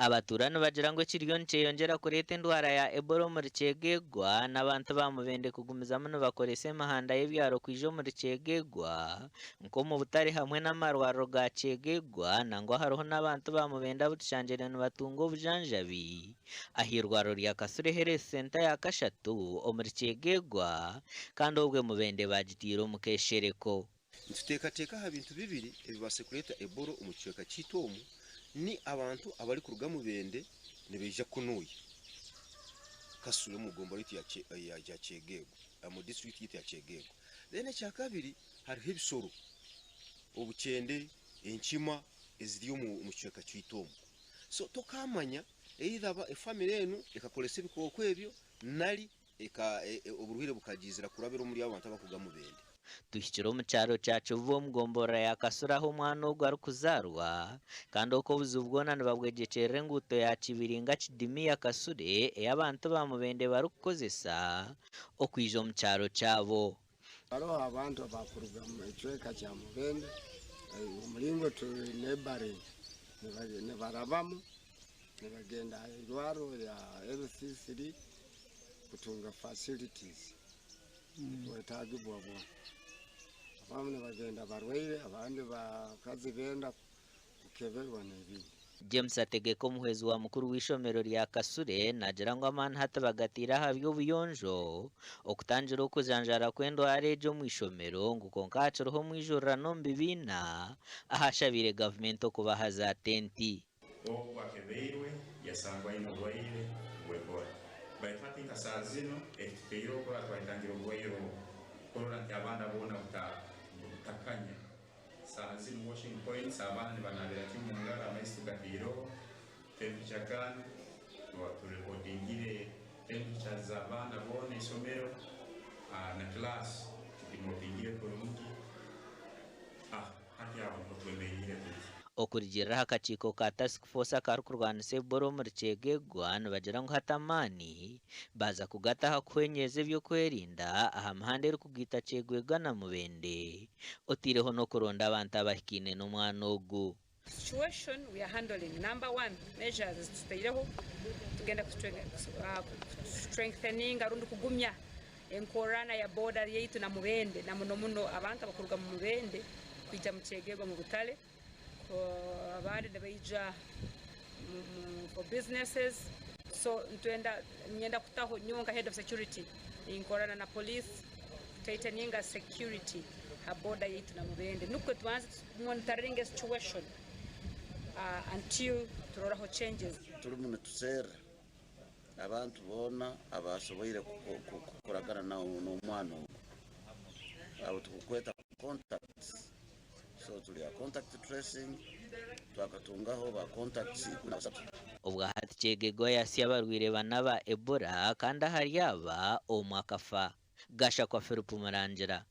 Abaturano bagira ngo kiryo nceyongera kureta endwara ya Ebola muri Kyegegwa n'abantu bamubende kugumiza muno bakoresa emihanda y'ebyaro kwija muri Kyegegwa nko mu Butare hamwe n'amarwariro ga Kyegegwa nangwa hariho n'abantu bamubende abutushanjire nibatunga obujanjabi ahirwariro rya Kasule Health Center ya Kashatu omuri Kyegegwa kandi obwe mubende bagitira omu keshereko. Ntuteekateeka ha bintu bibiri ebibase kureta Ebola omu kicweka kyaitu omu ni abantu abali kuruga mu bende nibeija kunuya Kasule mu gombo litu ya Kyegegwa mu district yitu ya Kyegegwa. Then ekya kabiri hariho ebisoro obukyende enkima eziri mu kicweka kyaitu omu. So tokamanya either family enu ekakolesa ebikooko ebyo nali oburuhire bukagizira kurabira muri abantu abakuga mu bende. Tuhikira omu kyaro kya Kivu omu gombora ya Kasule aho omwana ogu arikuzarwa kandi oko obuzibu bwona nibabwegekyerera enguuto ya Kibiringa Kidimi ya Kasule ey'abantu bamubende barikukozesa okwija omu kyaro kyabo. Hariho abantu abakuruga mu kicweka kya Mubende omulingo tunebare nibarabamu nibagenda irwaro ya LC3 kutunga facilities wetagibwa bo abamwe bagenda barwaire abandi bakazi benda kukeberwa n'ibindi. James Ategeka omuhwezi wa mukuru w'ishomero rya Kasule nagira ngo amani hatabagatira habyo obuyonjo okutangira okujanjara kw'endwara egyo mu ishomero ngu konka hakiriho mwijurrano mu bibiina ahashabire gavumenti okubaha za tenti. Wakebeirwe yasangwa ino bwaire bw'Ebola baitatinga saa zino ekiteiro kwa twatangira obwairo korora nti abana bona butakanya saa zino washing points abana nibanabira timu ngara amaisu gatiro temperature kan turekodingire temperature za abana bona isomero na class timopingire kurungi hati abantu twemerire okurigirira akakiiko ka task force akarukurwanisa Ebola omuri Kyegegwa nibagira ngo hatamaani baza kugataha kuhwenyeza ebyokwerinda aha mihanda erikugita Kyegegwa na Mubende otireho n'okuronda abantu abahikine n'omwana ogu. Situation we are handling. Number one, measures tutaireho tugenda strengthening arundi kugumya enkorana ya border yaitu na Mubende na muno abantu abakuruga mu Mubende kwija mu Kyegegwa mu Butale abandi nabaija for businesses. So nyenda kutaho nyonga head of security inkorana na police taitaninga security ha border yaitu na Mubende nuko tuanze monitoring the situation until turoraho changes. Turumune tusera abantu bona abasoboire kukoragana n'omwana abo tukukweta contacts. So tuli contact tracing twakatungaho ba contacts ubwo hati Kyegegwa yasi abarwire bana ba Ebola kandi hari aba omwakafa gasha kwa Ferupu Marangira.